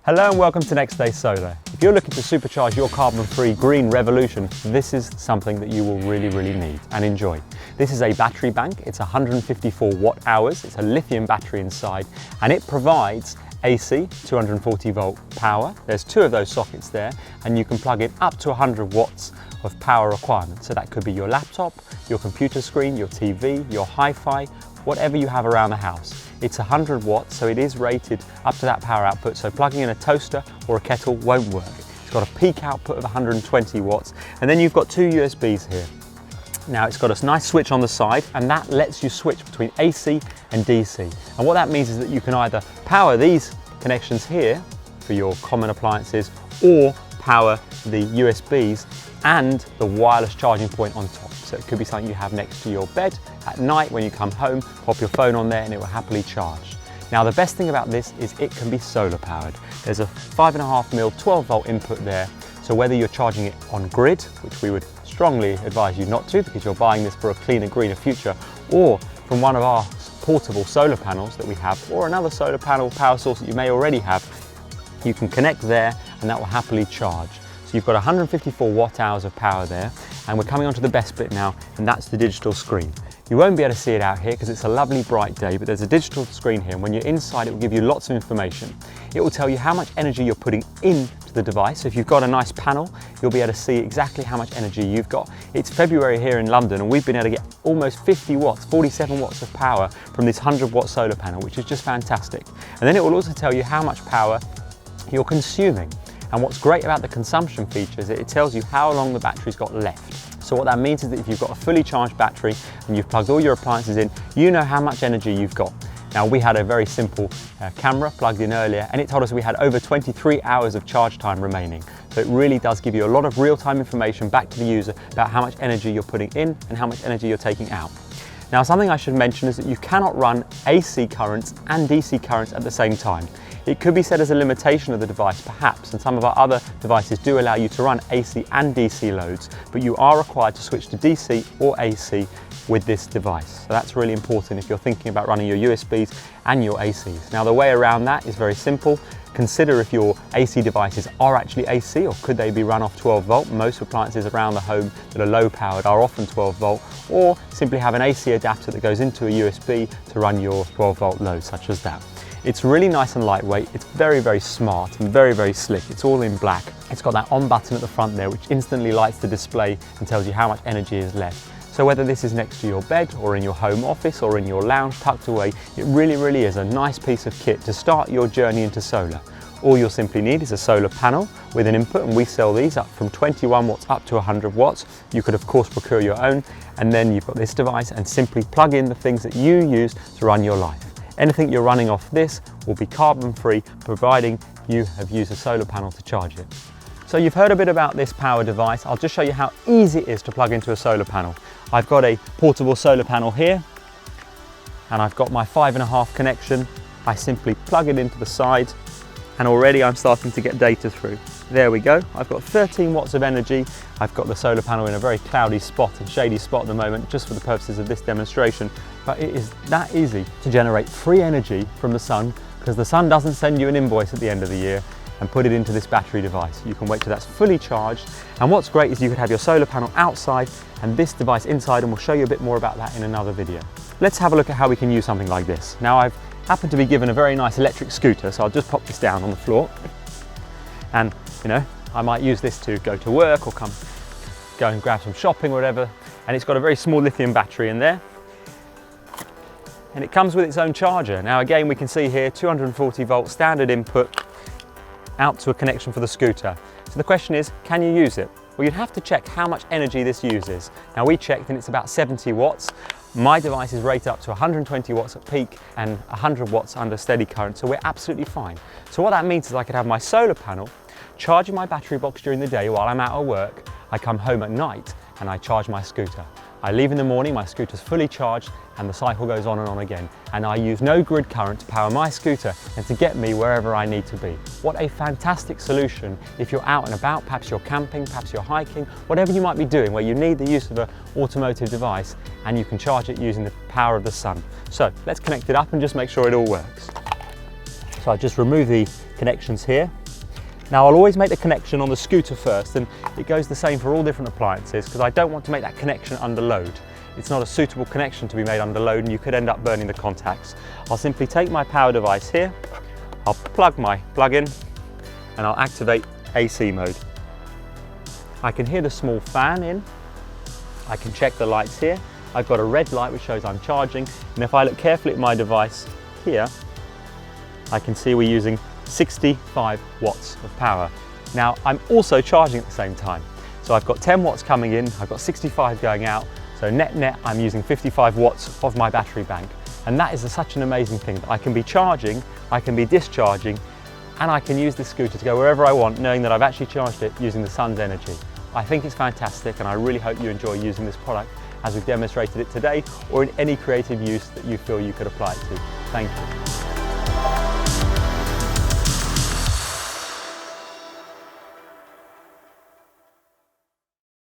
Hello and welcome to Next Day Solar. If you're looking to supercharge your carbon-free green revolution, this is something that you will really need and enjoy. This is a battery bank. It's 154 watt hours. It's a lithium battery inside and it provides AC 240 volt power. There's two of those sockets there and you can plug in up to 100 watts of power requirement. So that could be your laptop, your computer screen, your TV, your hi-fi, whatever you have around the house. It's 100 watts, so it is rated up to that power output, so plugging in a toaster or a kettle won't work. It's got a peak output of 120 watts, and then you've got two USBs here. Now it's got a nice switch on the side, and that lets you switch between AC and DC. And what that means is that you can either power these connections here for your common appliances, or power the USBs and the wireless charging point on top. So it could be something you have next to your bed at night when you come home, pop your phone on there and it will happily charge. Now the best thing about this is it can be solar powered. There's a 5.5mm 12 volt input there. So whether you're charging it on grid, which we would strongly advise you not to because you're buying this for a cleaner, greener future, or from one of our portable solar panels that we have, or another solar panel power source that you may already have, you can connect there and that will happily charge. So you've got 154 watt hours of power there, and we're coming on to the best bit now, and that's the digital screen. You won't be able to see it out here because it's a lovely bright day, but there's a digital screen here, and when you're inside it will give you lots of information. It will tell you how much energy you're putting into the device. So if you've got a nice panel, you'll be able to see exactly how much energy you've got. It's February here in London and we've been able to get almost 50 watts, 47 watts of power from this 100 watt solar panel, which is just fantastic. And then it will also tell you how much power you're consuming. And what's great about the consumption feature is that it tells you how long the battery's got left. So what that means is that if you've got a fully charged battery and you've plugged all your appliances in, you know how much energy you've got. Now we had a very simple camera plugged in earlier and it told us we had over 23 hours of charge time remaining. So it really does give you a lot of real-time information back to the user about how much energy you're putting in and how much energy you're taking out. Now something I should mention is that you cannot run AC currents and DC currents at the same time. It could be said as a limitation of the device perhaps, and some of our other devices do allow you to run AC and DC loads, but you are required to switch to DC or AC with this device. So that's really important if you're thinking about running your USBs and your ACs. Now the way around that is very simple. Consider if your AC devices are actually AC or could they be run off 12 volt. Most appliances around the home that are low powered are often 12 volt, or simply have an AC adapter that goes into a USB to run your 12 volt load such as that. It's really nice and lightweight. It's very smart and very slick. It's all in black. It's got that on button at the front there which instantly lights the display and tells you how much energy is left. So whether this is next to your bed or in your home office or in your lounge tucked away, it really is a nice piece of kit to start your journey into solar. All you'll simply need is a solar panel with an input, and we sell these up from 21 watts up to 100 watts. You could of course procure your own, and then you've got this device and simply plug in the things that you use to run your life. Anything you're running off this will be carbon free, providing you have used a solar panel to charge it. So you've heard a bit about this power device. I'll just show you how easy it is to plug into a solar panel. I've got a portable solar panel here and I've got my 5.5 connection. I simply plug it into the side and already I'm starting to get data through. There we go. I've got 13 watts of energy. I've got the solar panel in a very cloudy spot and shady spot at the moment just for the purposes of this demonstration. But it is that easy to generate free energy from the sun because the sun doesn't send you an invoice at the end of the year and put it into this battery device. You can wait till that's fully charged. And what's great is you could have your solar panel outside and this device inside, and we'll show you a bit more about that in another video. Let's have a look at how we can use something like this. Now I've happened to be given a very nice electric scooter, so I'll just pop this down on the floor. And you know, I might use this to go to work or go and grab some shopping or whatever. And it's got a very small lithium battery in there. And it comes with its own charger. Now again, we can see here 240 volt standard input out to a connection for the scooter. So the question is, can you use it? Well, you'd have to check how much energy this uses. Now we checked and it's about 70 watts. My device is rated up to 120 watts at peak and 100 watts under steady current, so we're absolutely fine. So what that means is I could have my solar panel charging my battery box during the day while I'm out of work. I come home at night and I charge my scooter. I leave in the morning, my scooter's fully charged and the cycle goes on and on again. And I use no grid current to power my scooter and to get me wherever I need to be. What a fantastic solution if you're out and about, perhaps you're camping, perhaps you're hiking, whatever you might be doing where you need the use of an automotive device and you can charge it using the power of the sun. So let's connect it up and just make sure it all works. So So I just remove the connections here. Now I'll always make the connection on the scooter first, and it goes the same for all different appliances because I don't want to make that connection under load. It's not a suitable connection to be made under load and you could end up burning the contacts. I'll simply take my power device here, I'll plug my plug in and I'll activate AC mode. I can hear the small fan in, I can check the lights here. I've got a red light which shows I'm charging, and if I look carefully at my device here, I can see we're using 65 watts of power. Now I'm also charging at the same time. So I've got 10 watts coming in, I've got 65 going out, so net I'm using 55 watts of my battery bank. And that is such an amazing thing that I can be charging, I can be discharging, and I can use this scooter to go wherever I want, knowing that I've actually charged it using the sun's energy. I think it's fantastic, and I really hope you enjoy using this product as we've demonstrated it today, or in any creative use that you feel you could apply it to. Thank you.